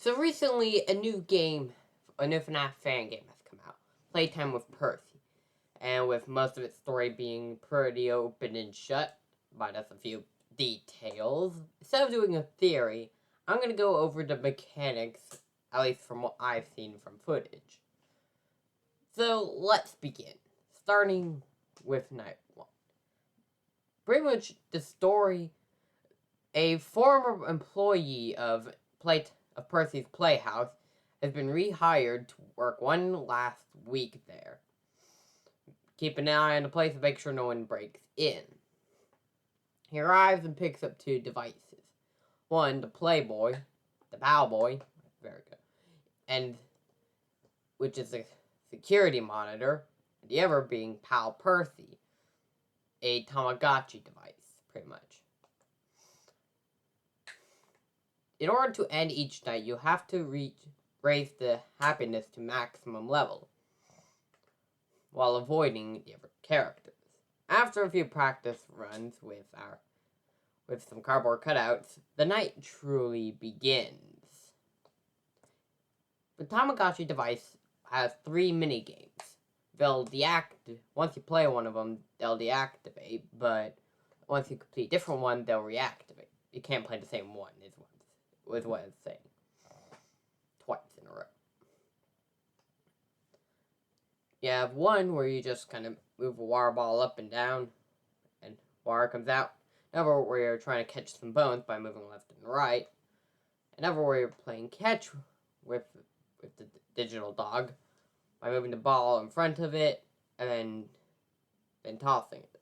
So recently, a new FNAF fan game has come out, Playtime with Percy, and with most of its story being pretty open and shut, by just a few details. Instead of doing a theory, I'm going to go over the mechanics, at least from what I've seen from footage. So let's begin, starting with Night 1. Pretty much the story, a former employee of Percy's Playhouse has been rehired to work one last week there. Keep an eye on the place and make sure no one breaks in. He arrives and picks up two devices. One, the Playboy, the Powboy, very good, and which is a security monitor, and the other being Pal Percy, a Tamagotchi device, pretty much. In order to end each night, you have to raise the happiness to maximum level, while avoiding the other characters. After a few practice runs with some cardboard cutouts, the night truly begins. The Tamagotchi device has 3 mini games. Once you play one of them, they'll deactivate, but once you complete a different one, they'll reactivate. You can't play the same one, is what it's saying. Twice in a row. You have one where you just kind of move a water ball up and down, and water comes out. Another where you're trying to catch some bones by moving left and right. Another where you're playing catch with the digital dog by moving the ball in front of it and then tossing it.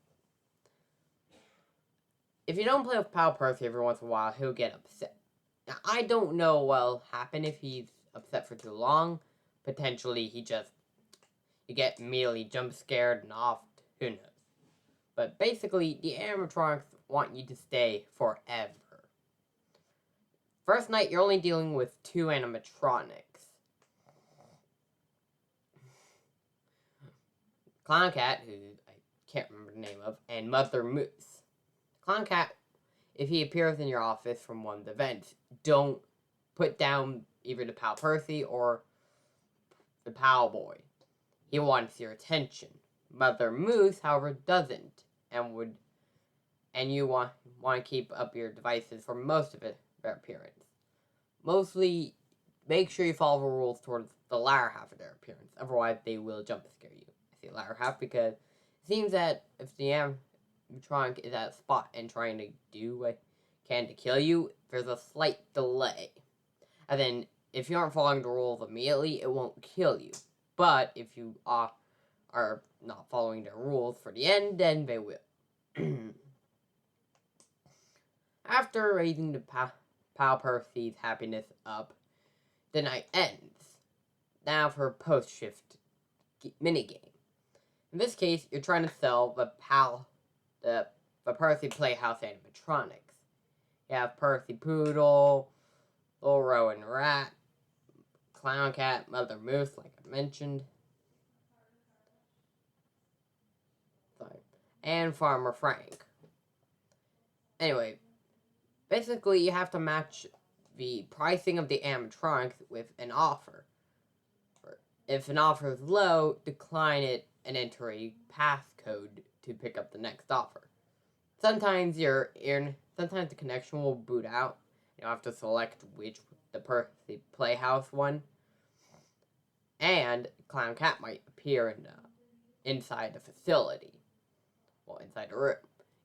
If you don't play with Pal Percy every once in a while, he'll get upset. Now, I don't know what'll happen if he's upset for too long. Potentially, you get immediately jump scared and off. Who knows? But basically, the animatronics want you to stay forever. First night, you're only dealing with 2 animatronics. Clown Cat, who I can't remember the name of, and Mother Moose. Clown Cat, if he appears in your office from one of the events, don't put down either the Pal Percy or the Pal Boy. He wants your attention. Mother Moose, however, doesn't, and you want to keep up your devices for most of their appearance. Mostly, make sure you follow the rules towards the latter half of their appearance. Otherwise, they will jump scare you. I say latter half because it seems that if the animatronic is at a spot and trying to do what can to kill you, there's a slight delay. And then, if you aren't following the rules immediately, it won't kill you. But if you are not following their rules for the end, then they will. After raising the Pal Percy's happiness up, the night ends. Now for post-shift minigame. In this case, you're trying to sell the Percy Playhouse animatronics. You have Percy Poodle, Little Rowan Rat, Clown Cat, Mother Moose, like I mentioned. And Farmer Frank. Anyway, basically you have to match the pricing of the animatronics with an offer. If an offer is low, decline it and enter a passcode to pick up the next offer. Sometimes the connection will boot out. You'll have to select which the Percy Playhouse one. And Clown Cat might appear inside the facility. Well, inside the room.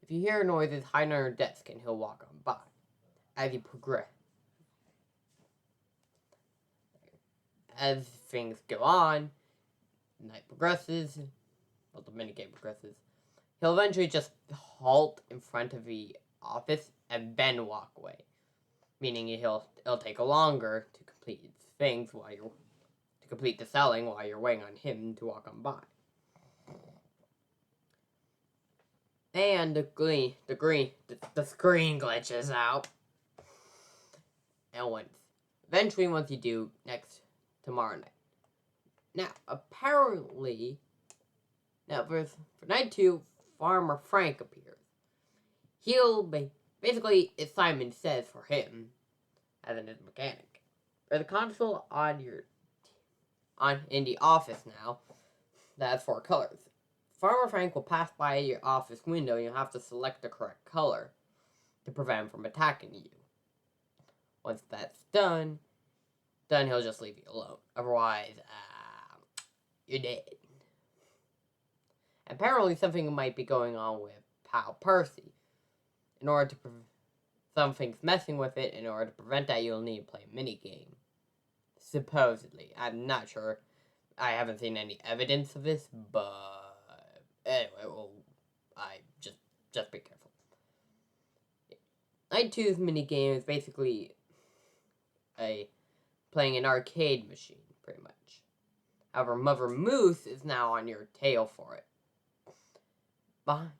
If you hear noises, hide under your desk and he'll walk on by. As you progress. As things go on, the night progresses, well, the minigame progresses, he'll eventually just halt in front of the office and then walk away. Meaning it'll take longer to complete things to complete the selling while you're waiting on him to walk on by. And the screen glitches out. And eventually once you do, tomorrow night. Now, apparently, for night 2, Farmer Frank appears. He'll basically, it's Simon Says for him, as in his mechanic. There's a console in the office now that has 4 colors. Farmer Frank will pass by your office window and you'll have to select the correct color to prevent him from attacking you. Once that's done he'll just leave you alone. Otherwise, you're dead. Apparently something might be going on with pal Percy. Something's messing with it. In order to prevent that, you'll need to play a minigame. Supposedly. I'm not sure. I haven't seen any evidence of this, but anyway, well, just be careful. Night 2's minigame is basically playing an arcade machine, pretty much. However, Mother Moose is now on your tail for it.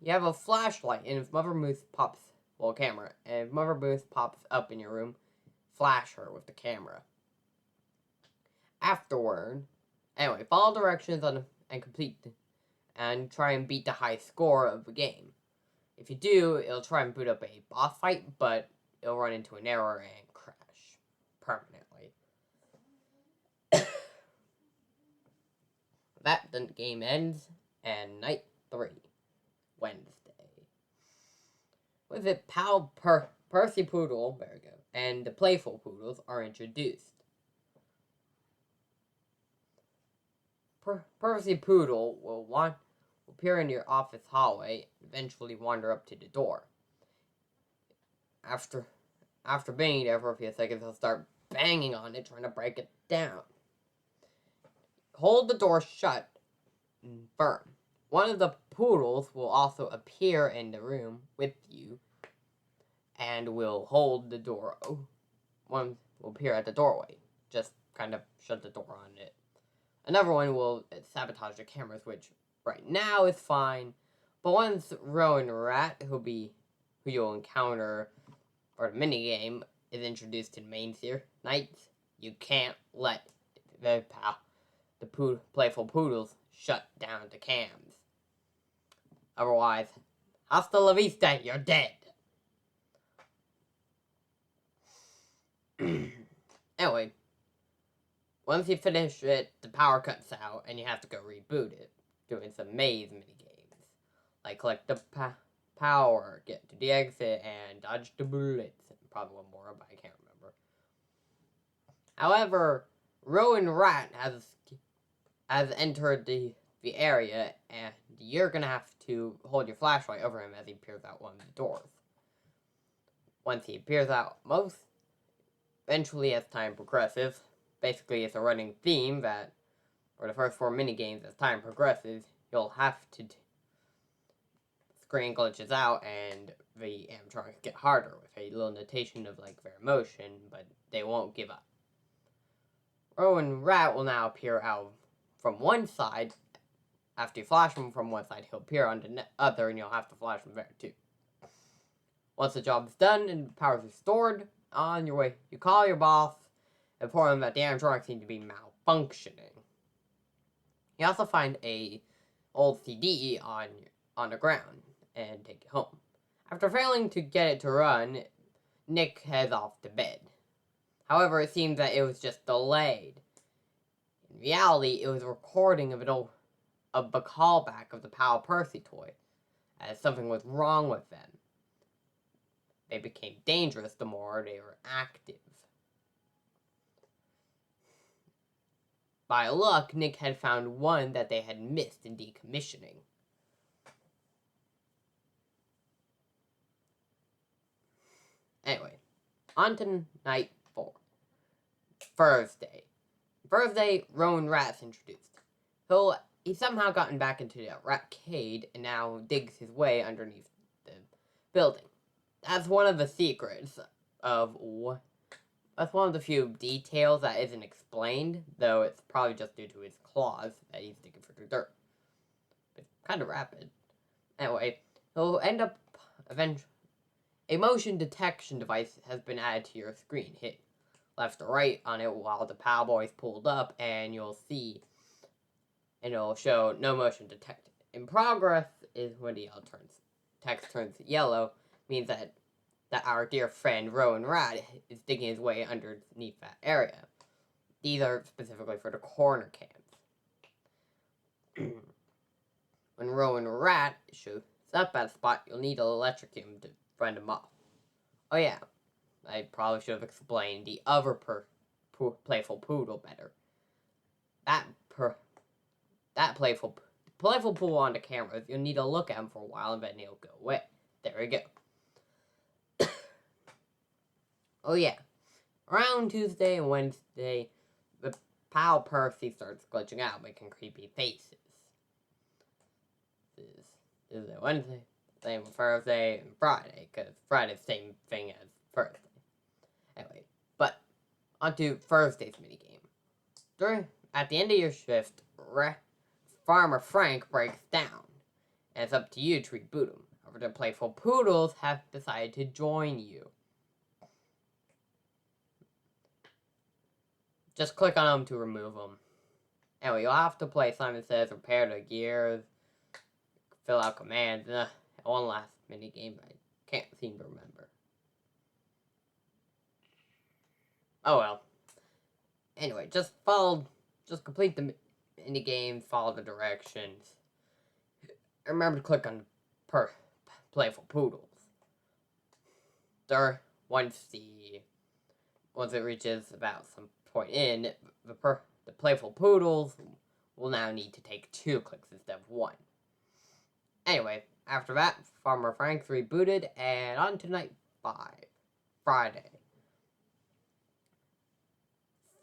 You have a flashlight, and if Mother Moose pops up in your room, flash her with the camera. Afterward, anyway, follow directions and try and beat the high score of the game. If you do, it'll try and boot up a boss fight, but it'll run into an error and crash permanently. The game ends, and night 3, Wednesday. With it, pal Percy Poodle, there we go, and the Playful Poodles are introduced. Percy Poodle will appear in your office hallway, eventually wander up to the door. After being there for a few seconds, he'll start banging on it, trying to break it down. Hold the door shut firm. One of the poodles will also appear in the room with you and will hold the door. One will appear at the doorway. Just kind of shut the door on it. Another one will sabotage the cameras, which right now is fine. But once Rowan Rat, who you'll encounter for the minigame, is introduced to the main nights, you can't let the Playful Poodles shut down the cams. Otherwise, hasta la vista, you're dead. Anyway, once you finish it, the power cuts out, and you have to go reboot it, doing some maze minigames. Like collect the power, get to the exit, and dodge the bullets. Probably one more, but I can't remember. However, Rowan Rat has entered the area, and you're gonna have to hold your flashlight over him as he peers out one of the doors. Once he peers out eventually as time progresses, basically it's a running theme that for the first 4 minigames, as time progresses, you'll have to screen glitches out and the animatronics get harder with a little notation of their emotion, but they won't give up. Rowan Rat will now appear out from one side. After you flash him from one side, he'll appear on the other, and you'll have to flash him there too. Once the job is done and the power is restored, on your way, you call your boss and inform him that the animatronics seem to be malfunctioning. You also find a old CD on the ground and take it home. After failing to get it to run, Nick heads off to bed. However, it seems that it was just delayed. In reality, it was a recording of the callback of the Pal Percy toy, as something was wrong with them. They became dangerous the more they were active. By luck, Nick had found one that they had missed in decommissioning. Anyway, on to night 4. Thursday. Rowan Rat's introduced. He's somehow gotten back into the arcade and now digs his way underneath the building. That's one of the secrets that's one of the few details that isn't explained, though it's probably just due to his claws that he's digging for the dirt. It's kind of rapid. Anyway, he'll end up eventually. A motion detection device has been added to your screen. Hit left or right on it while the Powboy's pulled up, and you'll see, and it'll show no motion detected. In progress is when the text turns yellow, means that our dear friend Rowan Rat is digging his way underneath that area. These are specifically for the corner cams. When Rowan Rat shows up at a spot, you'll need to electrocute him to fend him off. Oh yeah, I probably should have explained the other playful poodle better. That playful poodle on the cameras, you'll need to look at him for a while and then he'll go away. There we go. Oh yeah, around Tuesday and Wednesday, the pal Percy starts glitching out, making creepy faces. This is Wednesday, same with Thursday and Friday, because Friday's the same thing as Thursday. Anyway, but onto Thursday's minigame. At the end of your shift, Farmer Frank breaks down, and it's up to you to reboot him. However, the playful poodles have decided to join you. Just click on them to remove them. Anyway, you'll have to play Simon Says, repair the gears, fill out commands, one last minigame I can't seem to remember. Oh well. Anyway, just complete the minigame, follow the directions. Remember to click on Playful Poodles. Once it reaches about some point in, the Playful Poodles will now need to take 2 clicks instead of 1. Anyway, after that, Farmer Frank's rebooted, and on to night 5, Friday.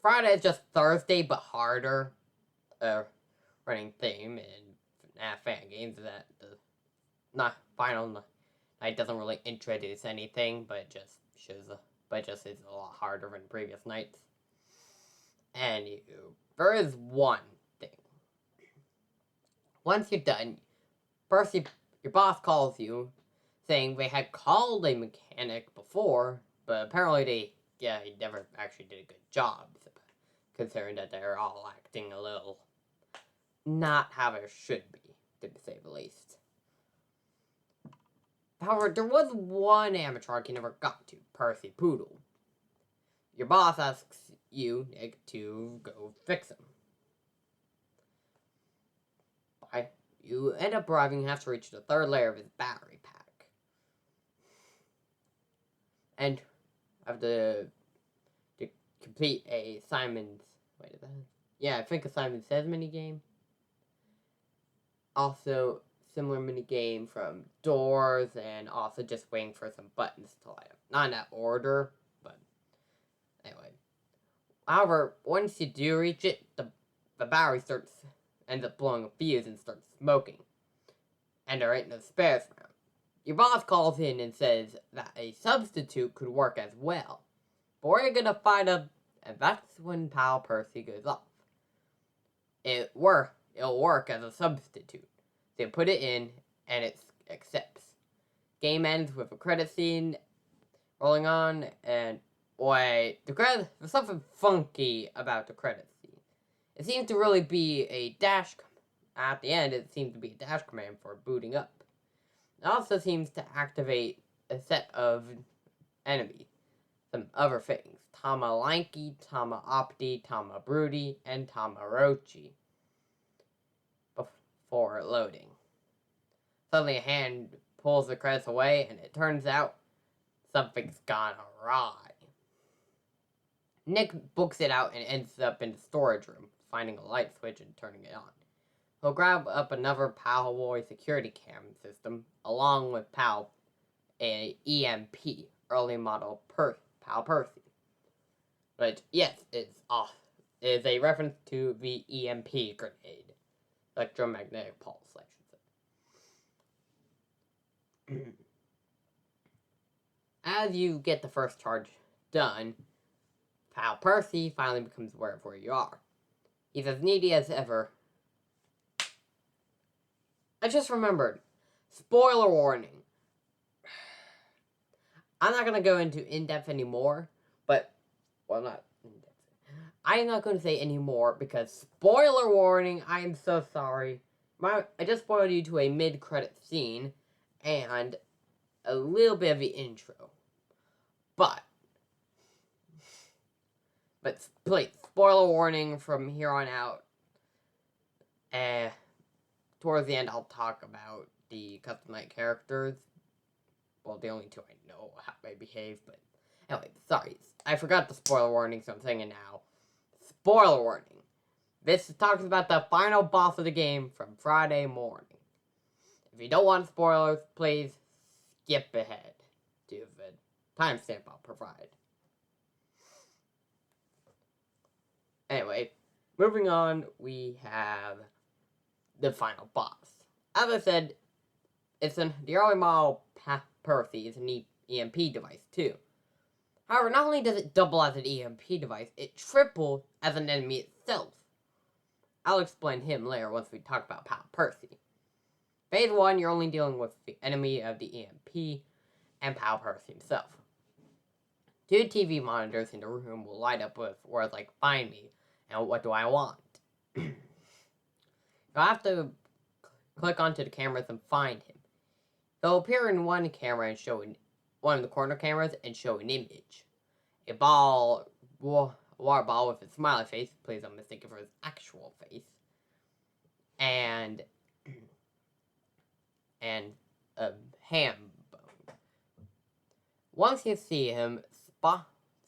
Friday is just Thursday, but harder. Running theme in fan games that the final night doesn't really introduce anything, but it just is a lot harder than previous nights. And there is one thing. Once you're done, Percy, your boss calls you, saying they had called a mechanic before, but apparently he never actually did a good job, considering that they're all acting a little not how it should be, to say the least. However, there was one animatronic you never got to, Percy Poodle. Your boss asks you, Nick, to go fix him. You end up arriving and have to reach the 3rd layer of his battery pack. And have to complete a Simon's... I think a Simon Says minigame. Also, similar minigame from Doors, and also just waiting for some buttons to light up. Not in that order, but anyway. However, once you do reach it, the battery ends up blowing a fuse and starts smoking. And there ain't no spares around. Your boss calls in and says that a substitute could work as well. But we're gonna find a... And that's when Pal Percy goes off. It'll work as a substitute. So you put it in, and it accepts. Game ends with a credit scene rolling on, and there's something funky about the credit scene. It seems to really be a dash. At the end, it seems to be a dash command for booting up. It also seems to activate a set of enemies. Some other things. Tama Lanky, Tama Opti, Tama Broody, and Tama Rochi. Before loading. Suddenly a hand pulls the credits away, and it turns out something's gone awry. Nick books it out and ends up in the storage room, finding a light switch and turning it on. He'll grab up another Palboy security cam system, along with a EMP, early model Pal Percy. Which, yes, is a reference to the EMP grenade. Electromagnetic pulse, I should say. As you get the first charge done, Pal Percy finally becomes aware of where you are. He's as needy as ever. I just remembered. Spoiler warning. I'm not going to go into in-depth anymore, but... Well, not in-depth. I'm not going to say any more, because spoiler warning, I am so sorry. I just spoiled you to a mid-credit scene, and a little bit of the intro. But But please, spoiler warning from here on out. Towards the end, I'll talk about the custom-night characters. Well, the only two I know how they behave, but anyway, sorry. I forgot the spoiler warning, so I'm saying it now. Spoiler warning. This talks about the final boss of the game from Friday morning. If you don't want spoilers, please skip ahead to the timestamp I'll provide. Anyway, moving on, we have the final boss. As I said, the early model Percy is an EMP device too. However, not only does it double as an EMP device, it triples as an enemy itself. I'll explain him later once we talk about Pal Percy. Phase 1, you're only dealing with the enemy of the EMP and Pal Percy himself. 2 TV monitors in the room will light up with words like "find me" and "what do I want." You'll have to click onto the cameras and find him. He'll appear in one camera and show one of the corner cameras and show an image. A water ball with a smiley face, please don't mistake it for his actual face, and a ham bone. Once you see him,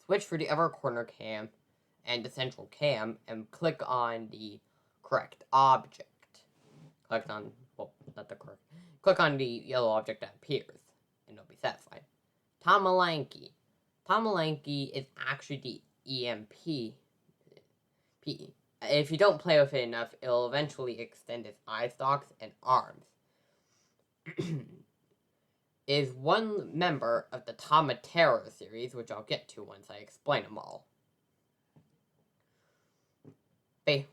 switch for the other corner cam and the central cam and click on the correct object. Click on the yellow object that appears, and you'll be satisfied. Tamalanki. Tamalanki is actually the EMP. If you don't play with it enough, it'll eventually extend its eye stalks and arms. Is one member of the Tama Terror series, which I'll get to once I explain them all.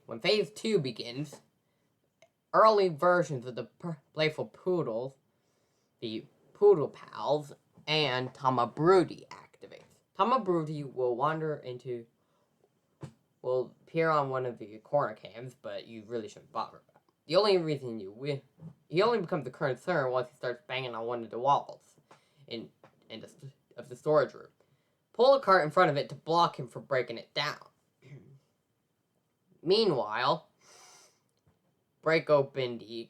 When Phase 2 begins, early versions of the Playful Poodles, the Poodle Pals, and Tama Broody activates. Tama Broody will appear on one of the corner cams, but you really shouldn't bother about it. The only reason he only becomes a concern once he starts banging on one of the walls of the storage room. Pull a cart in front of it to block him from breaking it down. Meanwhile, break open the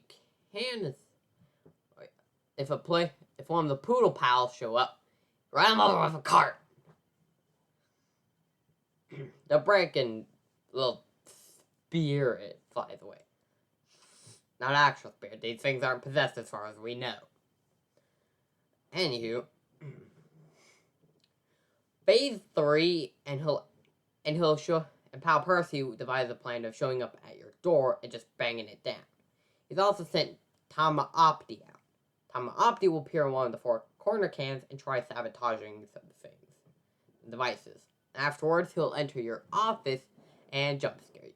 cans. If one of the Poodle Pals show up, run them over with a cart. The break and little spirit flies away. Not actual spirit. These things aren't possessed as far as we know. Anywho, Phase 3, and Pal Percy devises a plan of showing up at your door and just banging it down. He's also sent Tama Opti out. Tama Opti will appear in one of the 4 corner cams and try sabotaging some devices. Afterwards, he'll enter your office and jump scare you.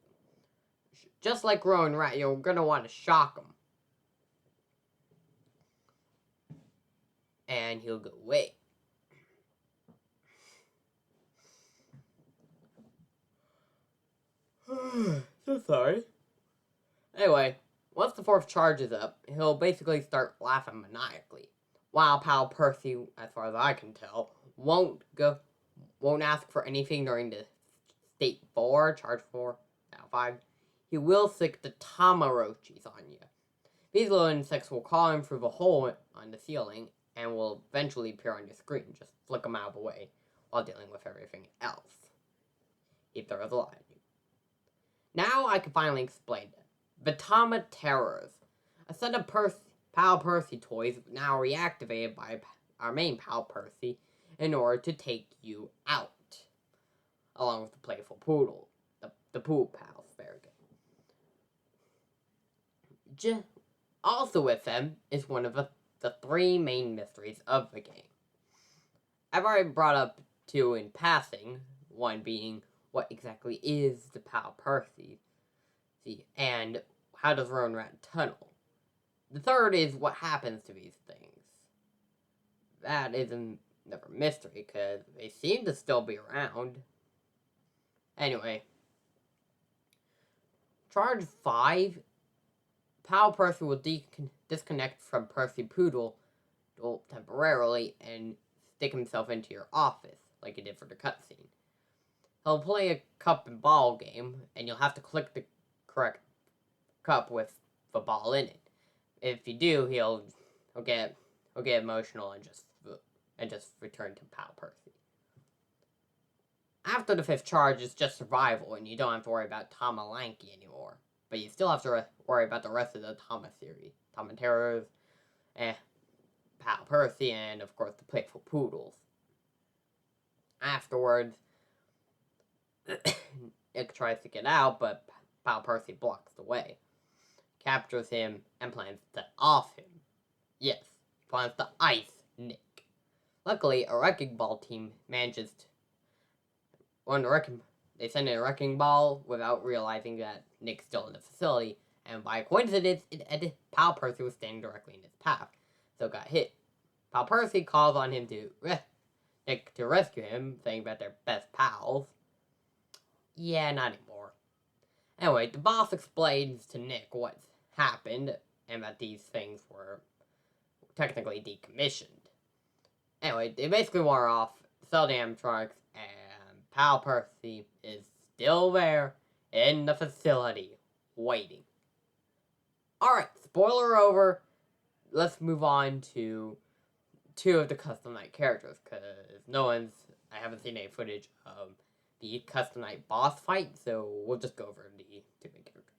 Just like Rowan Rat, you're gonna want to shock him. And he'll go away. So sorry. Anyway, once the 4th charge is up, he'll basically start laughing maniacally. While Pal Percy, as far as I can tell, won't ask for anything during the state 4, charge 4, now 5. He will stick the Tamarochis on you. These little insects will crawl in through the hole on the ceiling and will eventually appear on your screen. Just flick them out of the way while dealing with everything else, if there is a lot. Now I can finally explain it. The Tama Terrors. A set of Pal Percy toys now reactivated by our main Pal Percy in order to take you out. Along with the Playful Poodle. The Poodle Pals. Very good. Also with them is one of the 3 main mysteries of the game. I've already brought up 2 in passing. One being, what exactly is the Pal Percy? And how does Rowan Rat tunnel? The third is what happens to these things. That is another mystery, because they seem to still be around. Anyway. Charge 5, Pal Percy will disconnect from Percy Poodle temporarily and stick himself into your office, like he did for the cutscene. he'll play a cup and ball game, and you'll have to click the correct cup with the ball in it. If you do, he'll get emotional and just return to Pal Percy. After the 5th charge, it's just survival, and you don't have to worry about Tom Malanky anymore. But you still have to worry about the rest of the Thomas series. Tom and Terrors, Pal Percy, and of course the Playful Poodles. Afterwards, Nick tries to get out, but Pal Percy blocks the way, captures him, and plans to off him. Yes, he plans to ice Nick. Luckily, a wrecking ball team manages to they send in a wrecking ball without realizing that Nick's still in the facility, and by coincidence, Pal Percy was standing directly in his path, so got hit. Pal Percy calls on Nick to rescue him, saying that they're best pals. Yeah, not anymore. Anyway, the boss explains to Nick what's happened, and that these things were technically decommissioned. Anyway, they basically wore off, sell the animatronics, and Pal Percy is still there in the facility, waiting. Alright, spoiler over. Let's move on to 2 of the custom night characters, because I haven't seen any footage of the custom night boss fight, so we'll just go over the 2 main characters.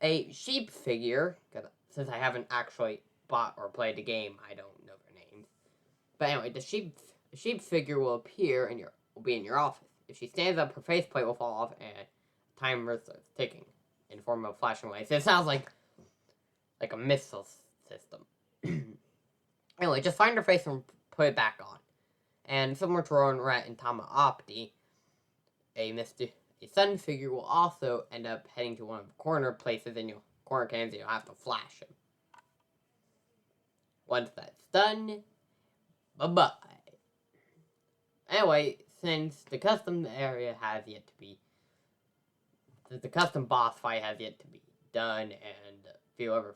A sheep figure, because since I haven't actually bought or played the game, I don't know their names. But anyway, the sheep figure will appear will be in your office. If she stands up, her faceplate will fall off, and timer starts ticking in the form of flashing lights. It sounds like a missile system. Anyway, just find her face and put it back on. And similar to Rowan Rat and Tama Opti, a sun figure will also end up heading to one of the corner places in your corner cans, and you'll have to flash him. Once that's done, bye-bye. Anyway, since the custom boss fight has yet to be done, and there are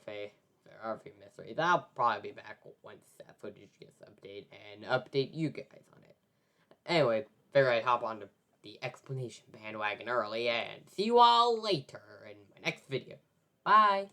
a few mysteries, I'll probably be back once that footage gets updated and update you guys on it. Anyway, figure I'd hop onto the explanation bandwagon early, and see you all later in my next video. Bye!